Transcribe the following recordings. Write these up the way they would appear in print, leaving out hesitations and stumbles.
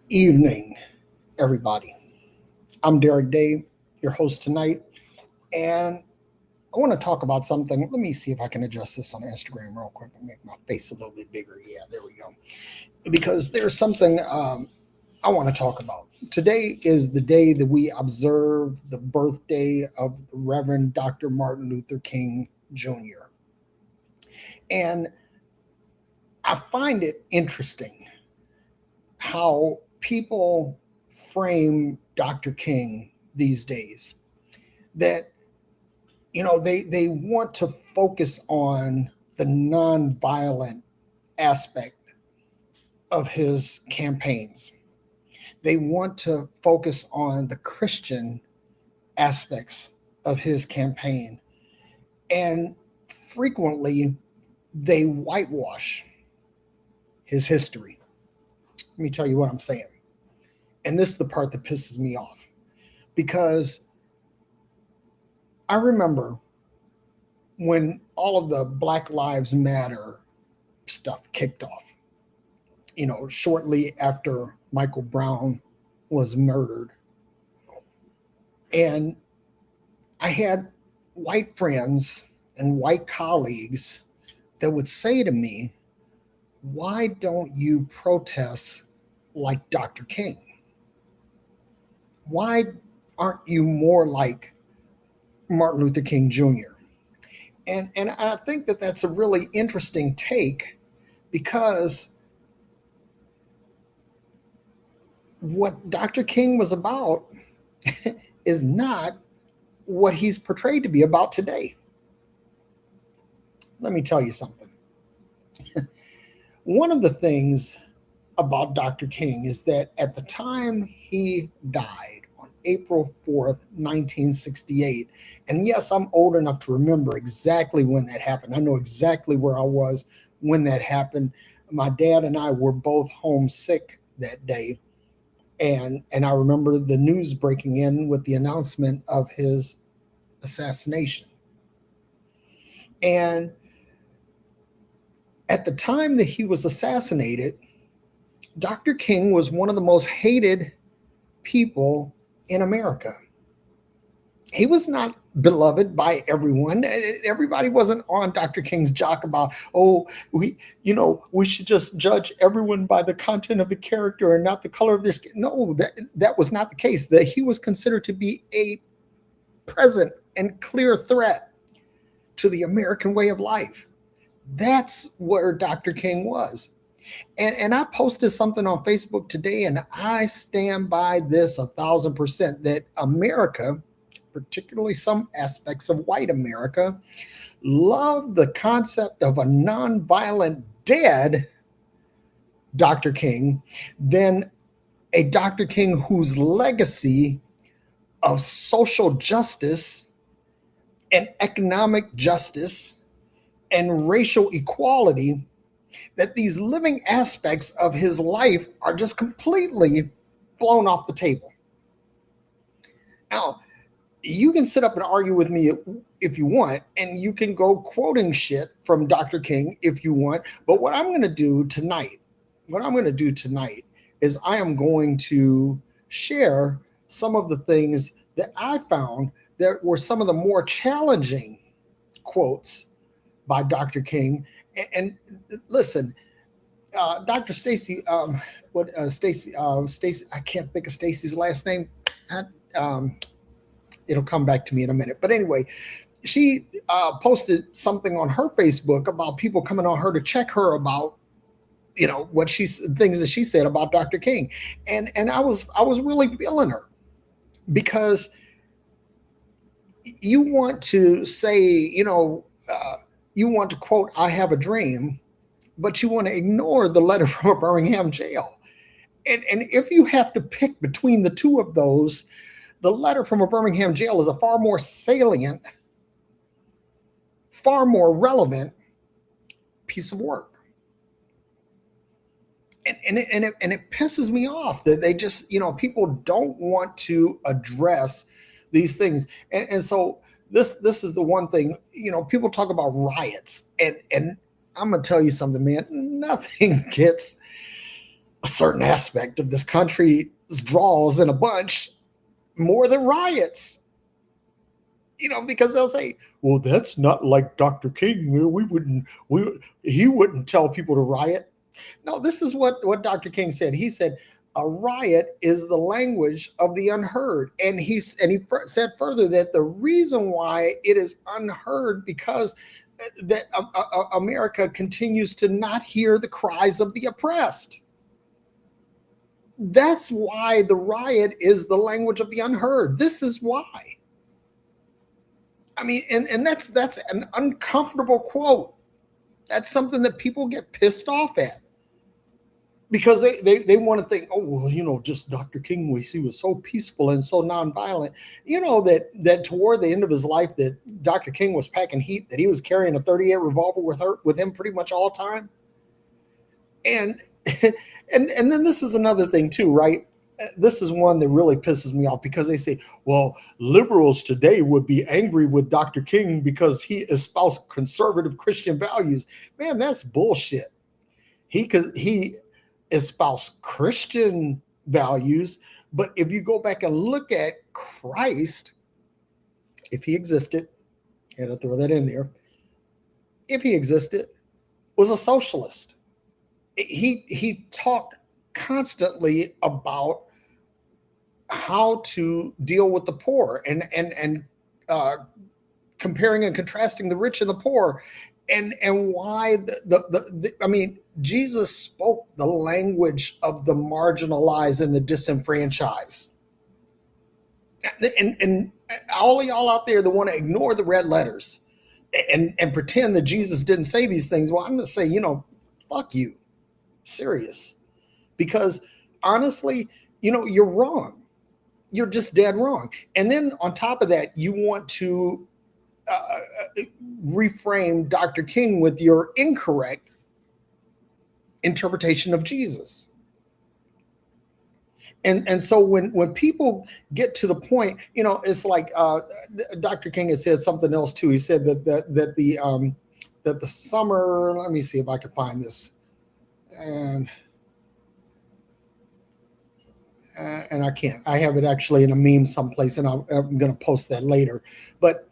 Evening, everybody. I'm Derek Day, your host tonight, and I want to talk about something. Let me see if I can adjust this on Instagram real quick and make my face a little bit bigger. Yeah, there we go. Because there's something I want to talk about. Today is the day that we observe the birthday of the Reverend Dr. Martin Luther King Jr. And I find it interesting how people frame Dr. King these days. That they want to focus on the nonviolent aspect of his campaigns. They want to focus on the Christian aspects of his campaign, and frequently they whitewash his history. Let me tell you what I'm saying. And this is the part that pisses me off, because I remember when all of the Black Lives Matter stuff kicked off, shortly after Michael Brown was murdered. And I had white friends and white colleagues that would say to me, why don't you protest like Dr. King? Why aren't you more like Martin Luther King Jr.? And I think that that's a really interesting take, because what Dr. King was about is not what he's portrayed to be about today. Let me tell you something. One of the things about Dr. King is that at the time he died on April 4th, 1968, and yes, I'm old enough to remember exactly when that happened. I know exactly where I was when that happened. My dad and I were both homesick that day. And I remember the news breaking in with the announcement of his assassination. And at the time that he was assassinated, Dr. King was one of the most hated people in America. He was not beloved by everyone. Everybody wasn't on Dr. King's jock about, oh, we should just judge everyone by the content of the character and not the color of their skin. No, that was not the case. That he was considered to be a present and clear threat to the American way of life. That's where Dr. King was. And I posted something on Facebook today, and I stand by this 1,000%, that America, particularly some aspects of white America, love the concept of a nonviolent dead Dr. King than a Dr. King whose legacy of social justice and economic justice and racial equality, that these living aspects of his life are just completely blown off the table. Now, you can sit up and argue with me if you want, and you can go quoting shit from Dr. King if you want. But what I'm going to do tonight is I am going to share some of the things that I found that were some of the more challenging quotes by Dr. King. And listen, Dr. Stacy, Stacy, I can't think of Stacy's last name. I, um, it'll come back to me in a minute. But anyway, she posted something on her Facebook about people coming on her to check her about, what things that she said about Dr. King, and I was really feeling her, because you want to say, you want to quote, "I have a dream," but you want to ignore the letter from a Birmingham jail. And if you have to pick between the two of those, the letter from a Birmingham jail is a far more salient, far more relevant piece of work. And it pisses me off that they just, people don't want to address these things. And so this is the one thing, people talk about riots, and I'm gonna tell you something, man. Nothing gets a certain aspect of this country's draws in a bunch more than riots. Because they'll say, well, that's not like Dr. King. He wouldn't tell people to riot. No, this is what Dr. King said. He said, a riot is the language of the unheard. And he said further that the reason why it is unheard because that America continues to not hear the cries of the oppressed. That's why the riot is the language of the unheard. This is why. I mean, and that's an uncomfortable quote. That's something that people get pissed off at because they want to think, oh, well, just Dr. King, he was so peaceful and so nonviolent. That toward the end of his life, that Dr. King was packing heat, that he was carrying a 38 revolver with him pretty much all the time. And and then this is another thing too, right? This is one that really pisses me off because they say, well, liberals today would be angry with Dr. King because he espoused conservative Christian values. Man, that's bullshit. He espoused Christian values, but if you go back and look at Christ, if he existed, I had to throw that in there, if he existed, was a socialist. He talked constantly about how to deal with the poor and comparing and contrasting the rich and the poor, and why I mean, Jesus spoke the language of the marginalized and the disenfranchised. And all of y'all out there that want to ignore the red letters and pretend that Jesus didn't say these things, well, I'm going to say, fuck you. Serious. Because honestly, you're wrong. You're just dead wrong. And then on top of that, you want to reframe Dr. King with your incorrect interpretation of Jesus. And so when people get to the point, it's like Dr. King has said something else too. He said that the summer. Let me see if I can find this. And I can't. I have it actually in a meme someplace, and I'm going to post that later. But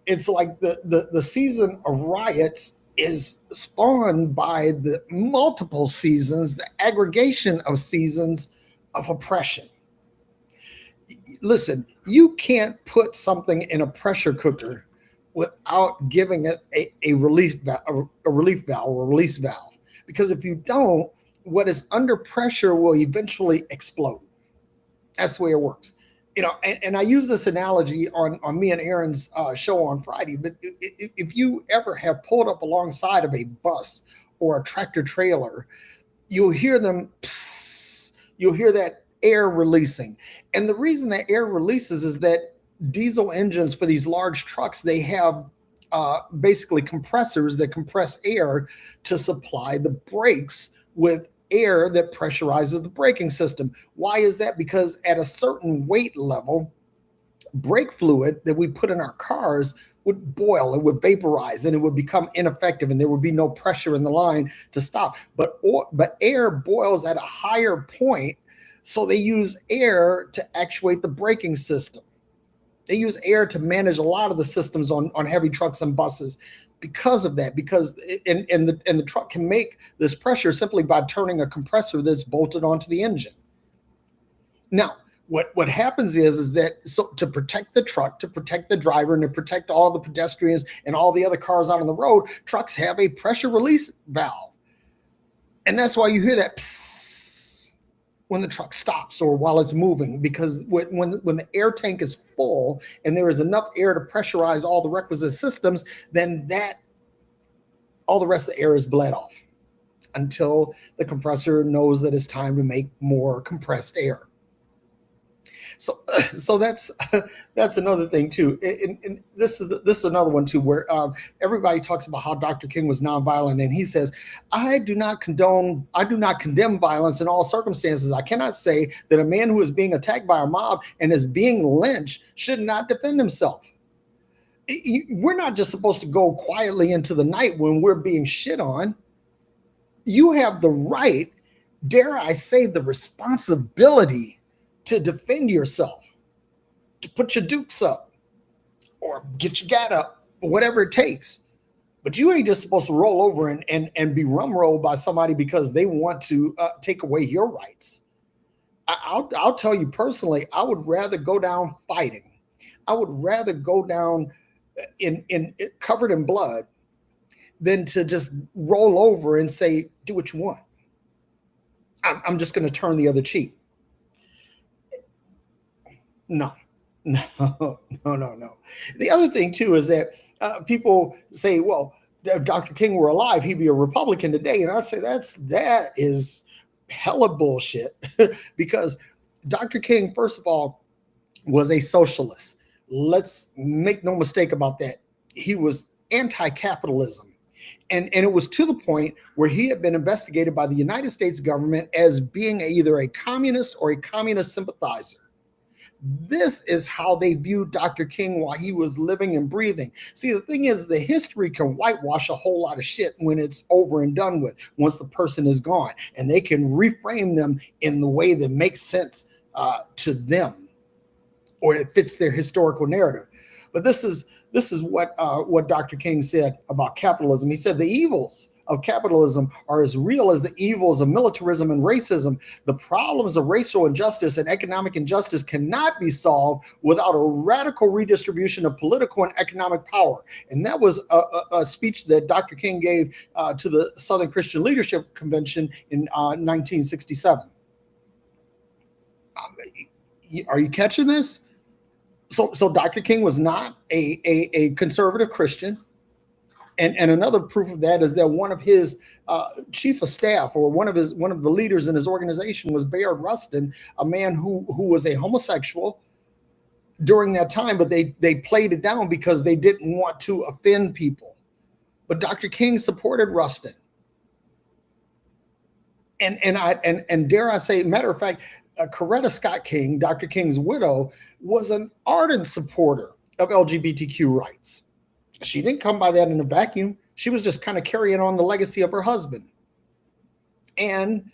it's like the season of riots is spawned by the multiple seasons, the aggregation of seasons of oppression. Listen, you can't put something in a pressure cooker without giving it a relief valve or release valve. Because if you don't, what is under pressure will eventually explode. That's the way it works. And I use this analogy on me and Aaron's show on Friday. But if you ever have pulled up alongside of a bus or a tractor trailer, you'll hear them, psst, you'll hear that air releasing. And the reason that air releases is that diesel engines for these large trucks, they have basically compressors that compress air to supply the brakes with air that pressurizes the braking system. Why is that? Because at a certain weight level, brake fluid that we put in our cars would boil, it would vaporize, and it would become ineffective, and there would be no pressure in the line to stop. But air boils at a higher point, so they use air to actuate the braking system. They use air to manage a lot of the systems on heavy trucks and buses because of that, because the truck can make this pressure simply by turning a compressor that's bolted onto the engine. Now, what happens is that so to protect the truck, to protect the driver, and to protect all the pedestrians and all the other cars out on the road, trucks have a pressure release valve. And that's why you hear that psst when the truck stops or while it's moving, because when the air tank is full and there is enough air to pressurize all the requisite systems, then all the rest of the air is bled off until the compressor knows that it's time to make more compressed air. So that's another thing too. And this is another one too, where everybody talks about how Dr. King was nonviolent, and he says, I do not condemn violence in all circumstances. I cannot say that a man who is being attacked by a mob and is being lynched should not defend himself. We're not just supposed to go quietly into the night when we're being shit on. You have the right dare I say, the responsibility to defend yourself, to put your dukes up or get your gat up, whatever it takes. But you ain't just supposed to roll over and be rumrolled by somebody because they want to take away your rights. I'll tell you personally, I would rather go down fighting. I would rather go down in covered in blood than to just roll over and say, do what you want. I'm just going to turn the other cheek. No, no, no. The other thing too is that people say, well, if Dr. King were alive, he'd be a Republican today. And I say that is hella bullshit because Dr. King, first of all, was a socialist. Let's make no mistake about that. He was anti-capitalism. And it was to the point where he had been investigated by the United States government as being either a communist or a communist sympathizer. This is how they viewed Dr. King while he was living and breathing. See, the thing is, the history can whitewash a whole lot of shit when it's over and done with, once the person is gone. And they can reframe them in the way that makes sense to them, or it fits their historical narrative. But this is what Dr. King said about capitalism. He said the evils of capitalism are as real as the evils of militarism and racism. The problems of racial injustice and economic injustice cannot be solved without a radical redistribution of political and economic power. And that was a speech that Dr. King gave to the Southern Christian Leadership Convention in 1967. Are you catching this? So Dr. King was not a conservative Christian. And another proof of that is that one of his chief of staff, or one of the leaders in his organization, was Bayard Rustin, a man who was a homosexual during that time, but they played it down because they didn't want to offend people. But Dr. King supported Rustin. And dare I say, matter of fact, Coretta Scott King, Dr. King's widow, was an ardent supporter of LGBTQ rights. She didn't come by that in a vacuum. She was just kind of carrying on the legacy of her husband. And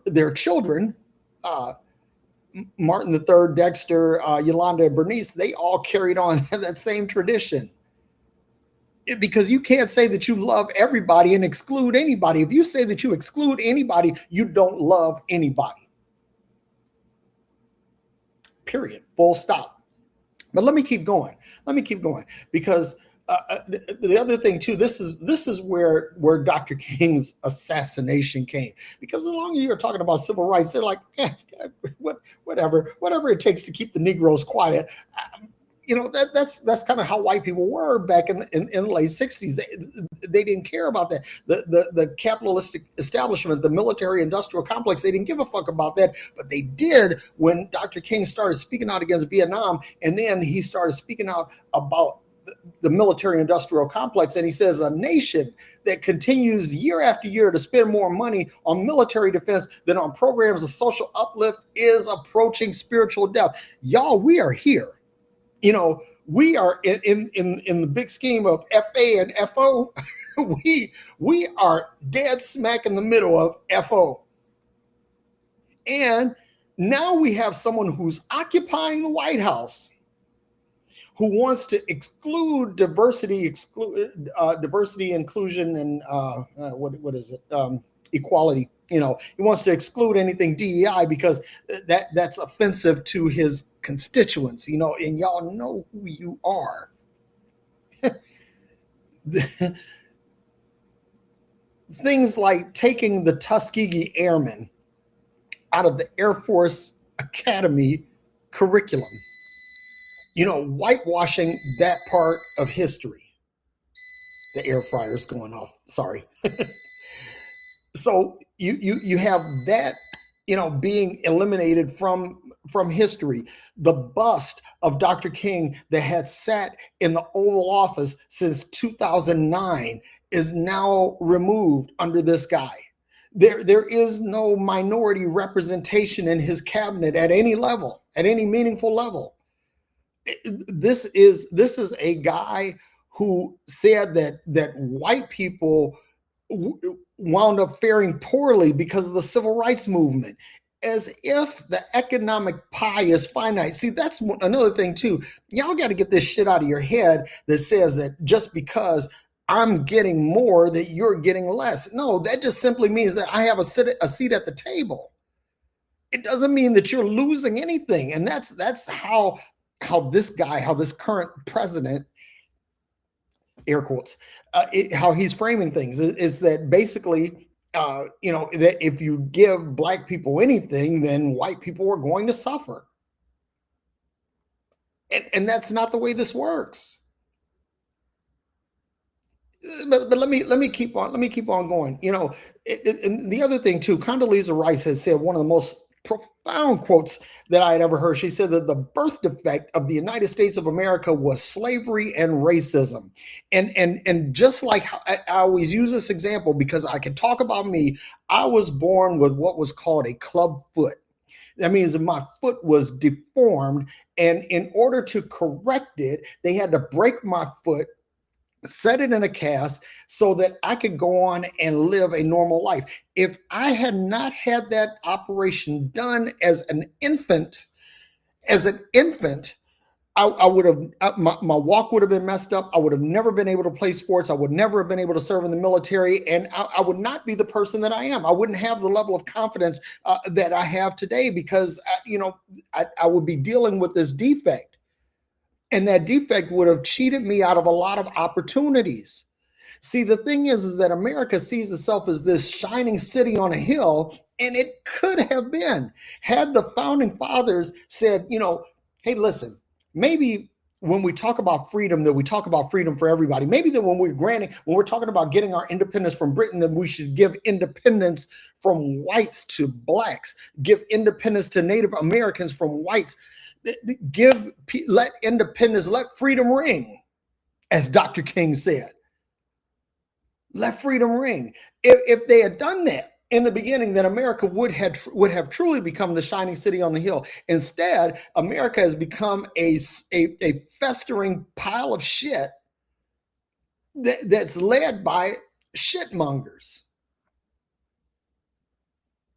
their children, Martin III, Dexter, Yolanda, and Bernice, they all carried on that same tradition. Because you can't say that you love everybody and exclude anybody. If you say that you exclude anybody, you don't love anybody. Period. Full stop. But let me keep going. Because the other thing too, this is where Dr. King's assassination came. Because as long as you're talking about civil rights, they're like, whatever it takes to keep the Negroes quiet. That's kind of how white people were back in the late 60s. They didn't care about that. The capitalistic establishment, the military industrial complex, they didn't give a fuck about that. But they did when Dr. King started speaking out against Vietnam, and then he started speaking out about the military industrial complex. And he says a nation that continues year after year to spend more money on military defense than on programs of social uplift is approaching spiritual death. Y'all, we are here. We are in the big scheme of FA and FO. we are dead smack in the middle of FO. And now we have someone who's occupying the White House who wants to exclude diversity, inclusion, and what is it? Equality. He wants to exclude anything DEI because that's offensive to his constituents. And y'all know who you are. Things like taking the Tuskegee Airmen out of the Air Force Academy curriculum. Whitewashing that part of history. The air fryer's going off. Sorry. So you have that, being eliminated from history. The bust of Dr. King that had sat in the Oval Office since 2009 is now removed under this guy. There is no minority representation in his cabinet at any level, at any meaningful level. This is a guy who said that white people wound up faring poorly because of the civil rights movement, as if the economic pie is finite. See, that's another thing too. Y'all got to get this shit out of your head that says that just because I'm getting more that you're getting less. No, that just simply means that I have a seat at the table. It doesn't mean that you're losing anything. And that's how this current president, air quotes, how he's framing things is that basically, that if you give black people anything, then white people are going to suffer. And that's not the way this works. But let me keep on going. And the other thing too, Condoleezza Rice has said one of the most profound quotes that I had ever heard. She said that the birth defect of the United States of America was slavery and racism. And just like I always use this example because I can talk about me, I was born with what was called a club foot. That means that my foot was deformed, and in order to correct it, they had to break my foot, set it in a cast so that I could go on and live a normal life. If I had not had that operation done as an infant, I would have my walk would have been messed up. I would have never been able to play sports. I would never have been able to serve in the military, and I would not be the person that I am. I wouldn't have the level of confidence that I have today because I would be dealing with this defect, and that defect would have cheated me out of a lot of opportunities. See, the thing is that America sees itself as this shining city on a hill, and it could have been had the founding fathers said, hey, listen, maybe when we talk about freedom, that we talk about freedom for everybody. Maybe that when we're talking about getting our independence from Britain, then we should give independence from whites to blacks, give independence to Native Americans from whites, let independence, let freedom ring, as Dr. King said. Let freedom ring. If they had done that in the beginning, then America would have truly become the shining city on the hill. Instead, America has become a festering pile of shit that's led by shitmongers.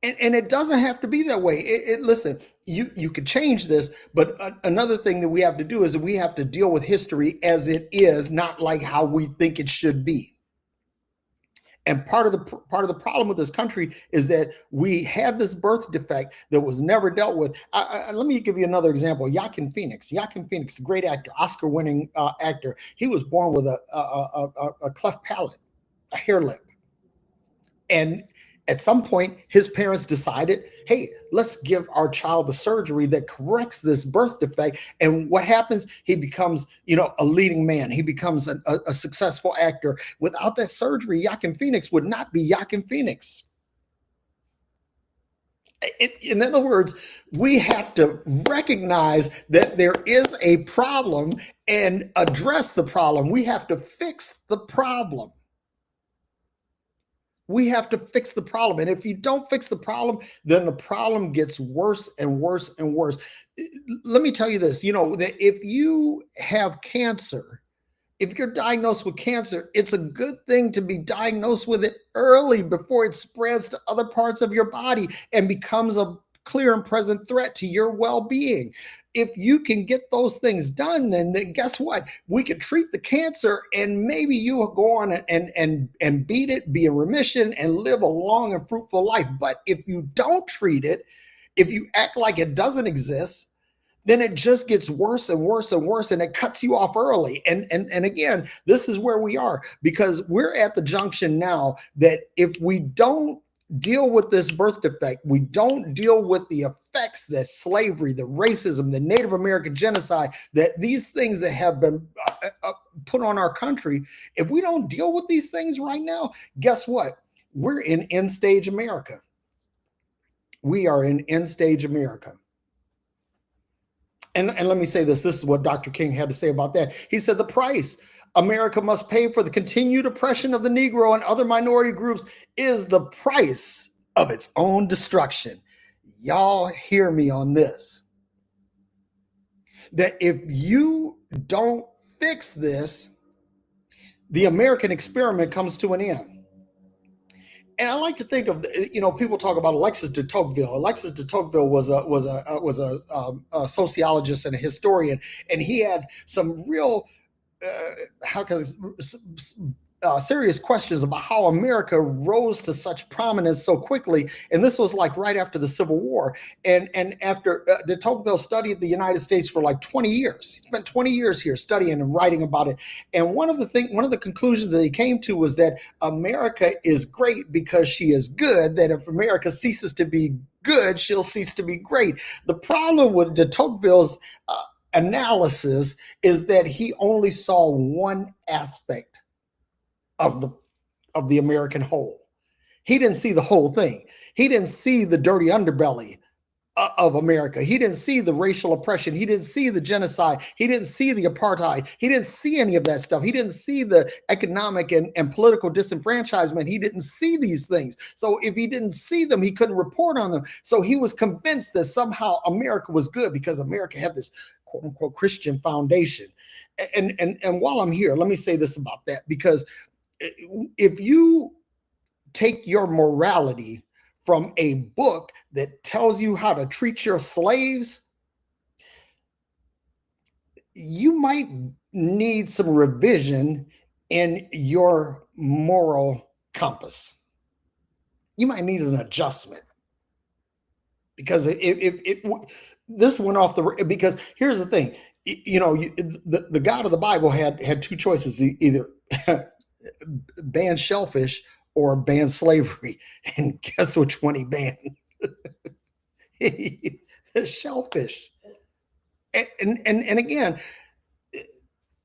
And it doesn't have to be that way. Listen, you could change this, but another thing that we have to do is that we have to deal with history as it is, not like how we think it should be. And part of the problem with this country is that we had this birth defect that was never dealt with. Let me give you another example. Joaquin Phoenix, the great actor, Oscar-winning actor. He was born with a cleft palate, a hair lip, and at some point, his parents decided, hey, let's give our child a surgery that corrects this birth defect. And what happens? He becomes, a leading man. He becomes a successful actor. Without that surgery, Joaquin Phoenix would not be Joaquin Phoenix. In other words, we have to recognize that there is a problem and address the problem. We have to fix the problem. We have to fix the problem. And if you don't fix the problem, then the problem gets worse and worse and worse. Let me tell you this, that if you have cancer, if you're diagnosed with cancer, it's a good thing to be diagnosed with it early before it spreads to other parts of your body and becomes a clear and present threat to your well-being. If you can get those things done, then guess what? We could treat the cancer, and maybe you will go on and beat it, be in remission, and live a long and fruitful life. But if you don't treat it, if you act like it doesn't exist, then it just gets worse and worse and worse, and it cuts you off early. And again, this is where we are, because we're at the junction now that if we don't deal with this birth defect, we don't deal with the effects that slavery, the racism, the Native American genocide, that these things that have been put on our country, if we don't deal with these things right now, guess what? We're in end stage America. We are in end stage America. And let me say this is what Dr. King had to say about that. He said the price America must pay for the continued oppression of the Negro and other minority groups is the price of its own destruction. Y'all hear me on this. That if you don't fix this, the American experiment comes to an end. And I like to think of, people talk about Alexis de Tocqueville. Alexis de Tocqueville was a sociologist and a historian, and he had some real how can serious questions about how America rose to such prominence so quickly. And this was like right after the Civil War. And after de Tocqueville studied the United States for like 20 years. He spent 20 years here studying and writing about it. And one of the conclusions that he came to was that America is great because she is good, that if America ceases to be good, she'll cease to be great. The problem with de Tocqueville's analysis is that he only saw one aspect of the American whole. He didn't see the whole thing. He didn't see the dirty underbelly of America. He didn't see the racial oppression. He didn't see the genocide. He didn't see the apartheid. He didn't see any of that stuff. He didn't see the economic and political disenfranchisement. He didn't see these things. So if he didn't see them, he couldn't report on them. So he was convinced that somehow America was good because America had this quote unquote Christian foundation. And while I'm here, let me say this about that, because if you take your morality from a book that tells you how to treat your slaves, you might need some revision in your moral compass. You might need an adjustment, because this went off because here's the thing, the God of the Bible had two choices: either ban shellfish or ban slavery. And guess which one he banned? Shellfish. And again,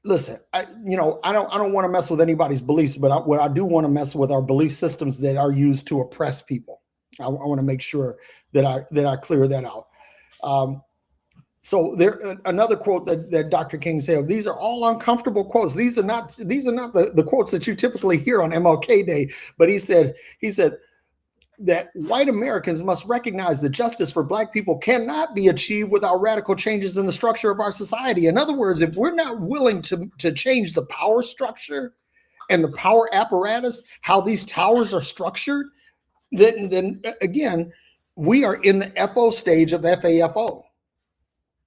listen, I don't want to mess with anybody's beliefs, but what I do want to mess with are belief systems that are used to oppress people. I want to make sure that I clear that out. So there, another quote that Dr. King said, these are all uncomfortable quotes. These are not the quotes that you typically hear on MLK Day. But he said that white Americans must recognize that justice for Black people cannot be achieved without radical changes in the structure of our society. In other words, if we're not willing to change the power structure and the power apparatus, how these towers are structured, then again, we are in the FO stage of FAFO.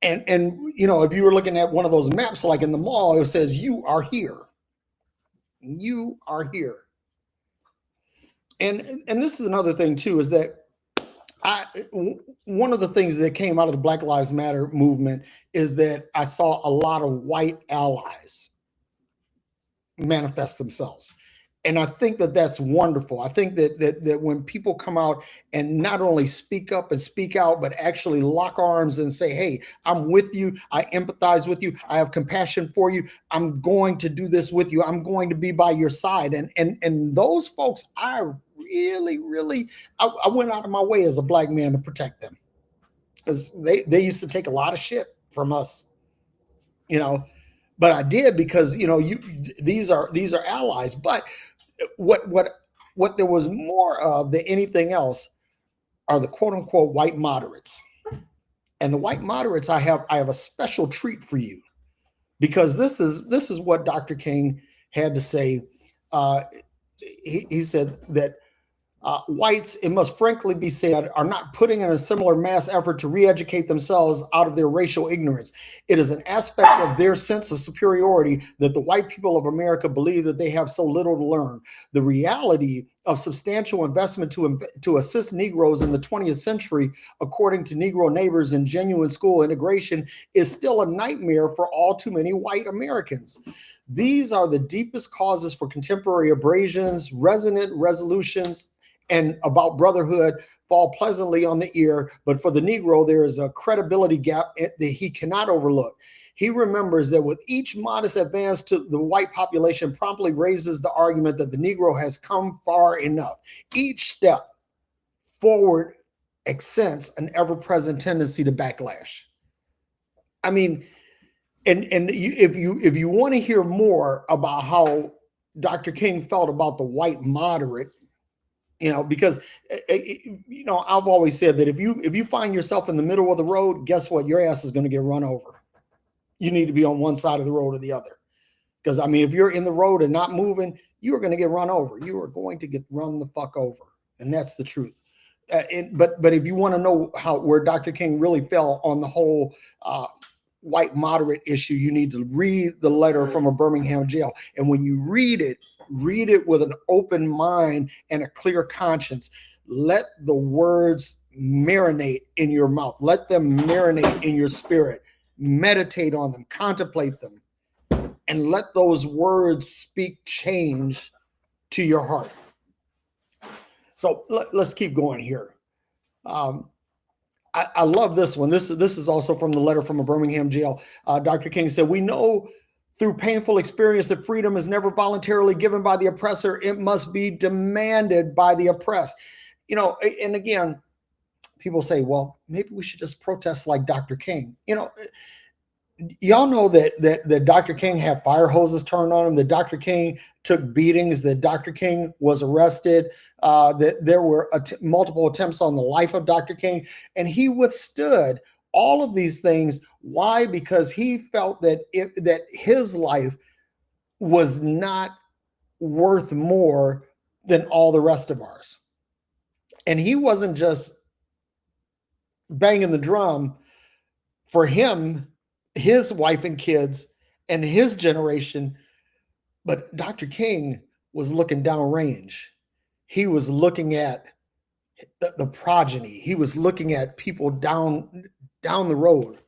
And if you were looking at one of those maps, like in the mall, it says, you are here. You are here. And this is another thing too, is that one of the things that came out of the Black Lives Matter movement is that I saw a lot of white allies manifest themselves. And I think that that's wonderful. I think that when people come out and not only speak up and speak out, but actually lock arms and say, hey, I'm with you. I empathize with you. I have compassion for you. I'm going to do this with you. I'm going to be by your side. And those folks, I really, really, I went out of my way as a Black man to protect them, because they used to take a lot of shit from us, but I did because, these are allies. But what there was more of than anything else are the quote unquote white moderates. And the white moderates, I have a special treat for you, because this is what Dr. King had to say. He said that whites, it must frankly be said, are not putting in a similar mass effort to re-educate themselves out of their racial ignorance. It is an aspect of their sense of superiority that the white people of America believe that they have so little to learn. The reality of substantial investment to assist Negroes in the 20th century, according to Negro neighbors in genuine school integration, is still a nightmare for all too many white Americans. These are the deepest causes for contemporary abrasions, resonant resolutions, and about brotherhood fall pleasantly on the ear, but for the Negro, there is a credibility gap that he cannot overlook. He remembers that with each modest advance to the white population promptly raises the argument that the Negro has come far enough. Each step forward accents an ever-present tendency to backlash. I mean, if you want to hear more about how Dr. King felt about the white moderate, because I've always said that if you find yourself in the middle of the road, guess what? Your ass is going to get run over. You need to be on one side of the road or the other. Because if you're in the road and not moving, you are going to get run over. You are going to get run the fuck over. And that's the truth. But if you want to know where Dr. King really fell on the whole white moderate issue, you need to read the letter from a Birmingham jail. And when you read it with an open mind and a clear conscience. Let the words marinate in your mouth. Let them marinate in your spirit. Meditate on them, contemplate them, and let those words speak change to your heart. So let's keep going here. I love this one. This is also from the letter from a Birmingham jail. Dr. King said, "We know through painful experience that freedom is never voluntarily given by the oppressor. It must be demanded by the oppressed." You know, and again, people say, well, maybe we should just protest like Dr. King. You know, y'all know that Dr. King had fire hoses turned on him, that Dr. King took beatings, that Dr. King was arrested, that there were multiple attempts on the life of Dr. King, and he withstood all of these things. Why? Because he felt that that his life was not worth more than all the rest of ours. And he wasn't just banging the drum for him, his wife and kids, and his generation, but Dr. King was looking downrange. He was looking at the progeny. He was looking at people down the road.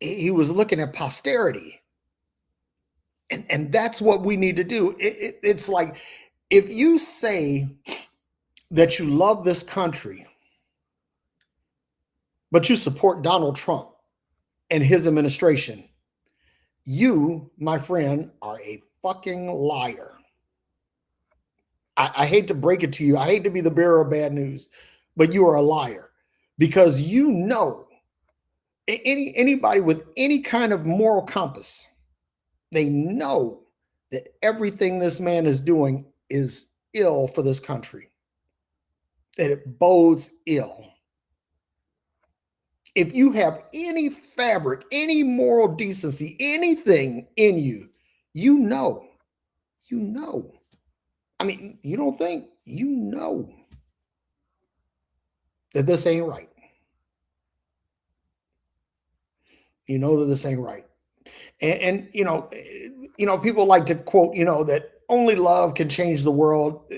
He was looking at posterity. And that's what we need to do. It's like, if you say that you love this country, but you support Donald Trump and his administration, you, my friend, are a fucking liar. I hate to break it to you. I hate to be the bearer of bad news, but you are a liar, because you know, anybody with any kind of moral compass, they know that everything this man is doing is ill for this country, that it bodes ill. If you have any fabric, any moral decency, anything in you, you know. I mean, you don't think, you know that this ain't right. You know that this ain't right. And you know, people like to quote, that only love can change the world.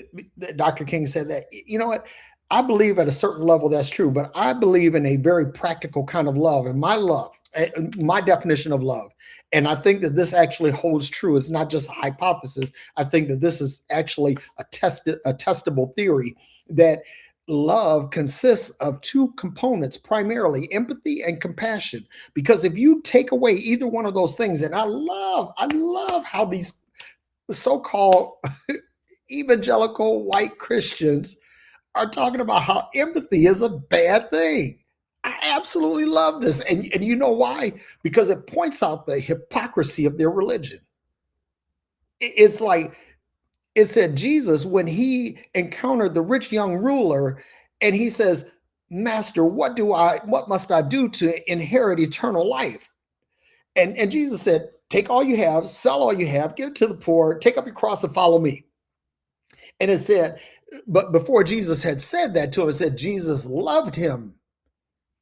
Dr. King said that. You know what? I believe at a certain level that's true, but I believe in a very practical kind of love. And my definition of love, and I think that this actually holds true. It's not just a hypothesis. I think that this is actually a testable theory, that love consists of two components, primarily empathy and compassion. Because if you take away either one of those things, and I love how these so-called evangelical white Christians are talking about how empathy is a bad thing. I absolutely love this. And you know why? Because it points out the hypocrisy of their religion. It's like, it said Jesus, when he encountered the rich young ruler, and he says, "Master, what must I do to inherit eternal life?" And Jesus said, "Take all you have, sell all you have, give it to the poor, take up your cross and follow me." And it said, but before Jesus had said that to him, it said Jesus loved him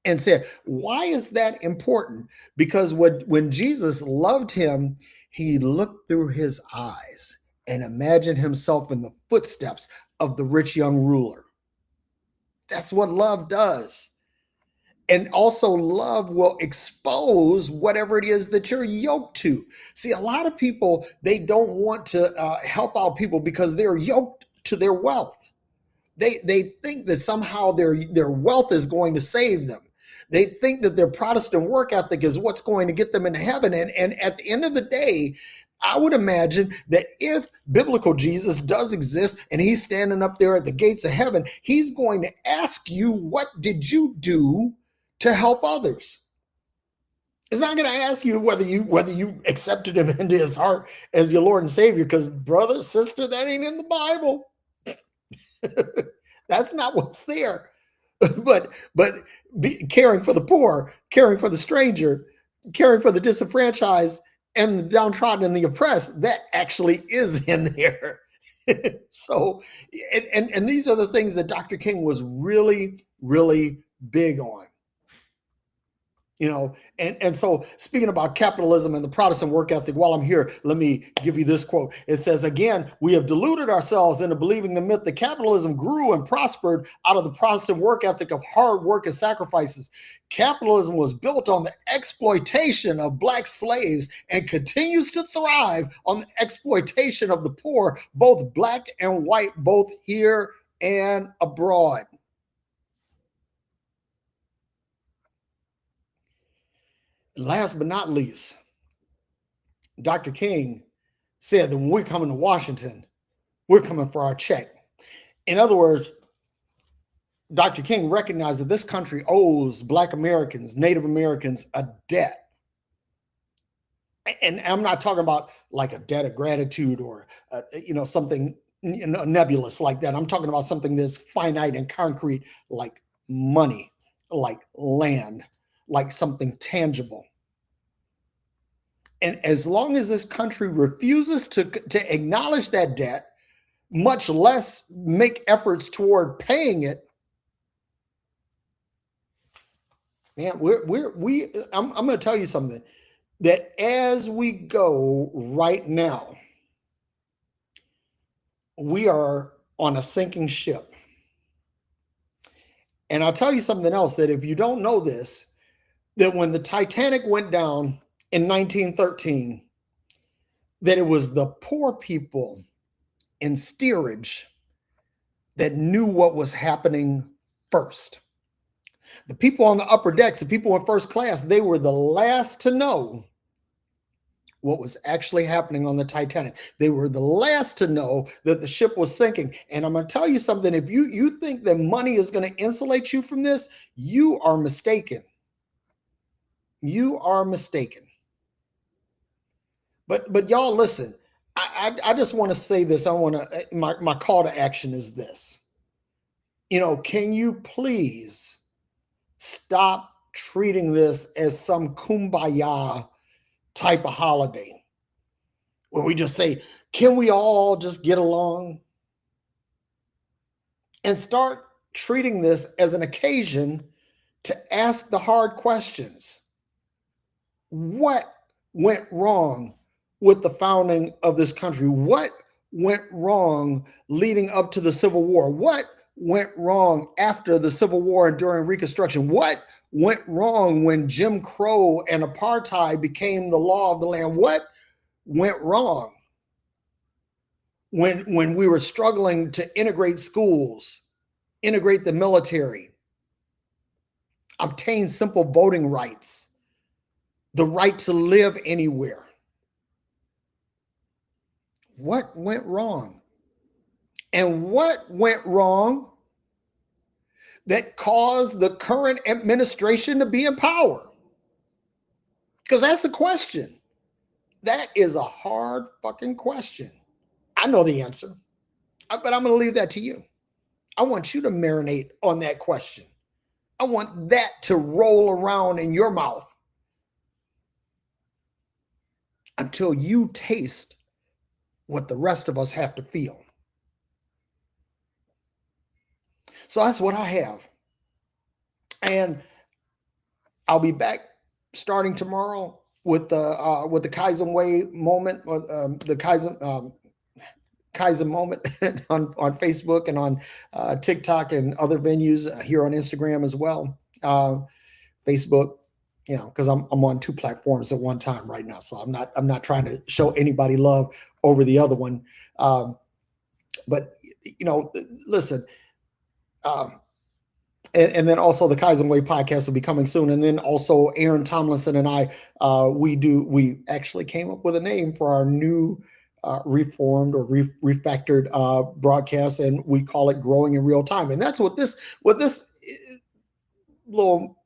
and said, why is that important? Because when Jesus loved him, he looked through his eyes and imagined himself in the footsteps of the rich young ruler. That's what love does. And also, love will expose whatever it is that you're yoked to. See, a lot of people, they don't want to help out people because they're yoked to their wealth. They think that somehow their wealth is going to save them. They think that their Protestant work ethic is what's going to get them into heaven. And at the end of the day, I would imagine that if biblical Jesus does exist and he's standing up there at the gates of heaven, he's going to ask you, what did you do to help others? It's not going to ask you whether you accepted him into his heart as your Lord and Savior, because brother, sister, that ain't in the Bible. That's not what's there. But caring for the poor, caring for the stranger, caring for the disenfranchised and the downtrodden and the oppressed, that actually is in there. So, and these are the things that Dr. King was really, really big on. And so speaking about capitalism and the Protestant work ethic, while I'm here, let me give you this quote. It says, again, we have deluded ourselves into believing the myth that capitalism grew and prospered out of the Protestant work ethic of hard work and sacrifices. Capitalism was built on the exploitation of Black slaves and continues to thrive on the exploitation of the poor, both Black and white, both here and abroad. Last but not least, Dr. King said that when we're coming to Washington, we're coming for our check. In other words, Dr. King recognized that this country owes Black Americans, Native Americans, a debt. And I'm not talking about like a debt of gratitude or, something nebulous like that. I'm talking about something that's finite and concrete, like money, like land, like something tangible. And as long as this country refuses to acknowledge that debt, much less make efforts toward paying it, man, I'm going to tell you something, that as we go right now, we are on a sinking ship. And I'll tell you something else, that if you don't know this, that when the Titanic went down in 1913, that it was the poor people in steerage that knew what was happening first. The people on the upper decks, the people in first class, they were the last to know what was actually happening on the Titanic. They were the last to know that the ship was sinking. And I'm going to tell you something, if you think that money is going to insulate you from this, you are mistaken. You are mistaken. But y'all listen, I just want to say this. My call to action is this. Can you please stop treating this as some kumbaya type of holiday where we just say, can we all just get along? And start treating this as an occasion to ask the hard questions. What went wrong with the founding of this country? What went wrong leading up to the Civil War? What went wrong after the Civil War and during Reconstruction? What went wrong when Jim Crow and apartheid became the law of the land? What went wrong when we were struggling to integrate schools, integrate the military, obtain simple voting rights, the right to live anywhere? What went wrong? And what went wrong that caused the current administration to be in power? Because that's the question. That is a hard fucking question. I know the answer, but I'm going to leave that to you. I want you to marinate on that question. I want that to roll around in your mouth until you taste what the rest of us have to feel. So that's what I have. And I'll be back starting tomorrow with the Kaizen Way moment, the Kaizen moment on Facebook and on TikTok and other venues, here on Instagram as well. Facebook, because I'm on two platforms at one time right now, so I'm not trying to show anybody love over the other one. But listen. And then also the Kaizen Way podcast will be coming soon. And then also Aaron Tomlinson and I, we actually came up with a name for our new reformed or refactored broadcast, and we call it Growing in Real Time. And that's what this little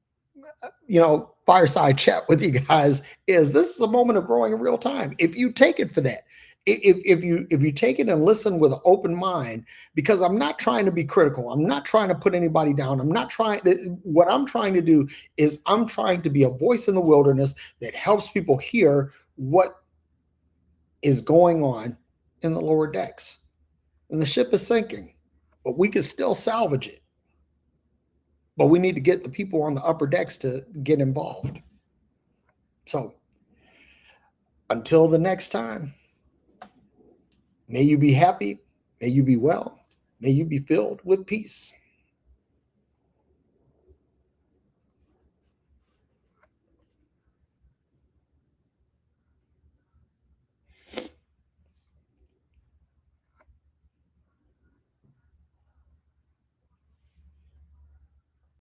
fireside chat with you guys is. This is a moment of growing in real time. If you take it for that, if you take it and listen with an open mind, because I'm not trying to be critical. I'm not trying to put anybody down. What I'm trying to do is I'm trying to be a voice in the wilderness that helps people hear what is going on in the lower decks. and the ship is sinking, but we can still salvage it. But we need to get the people on the upper decks to get involved. So until the next time, may you be happy, may you be well, may you be filled with peace.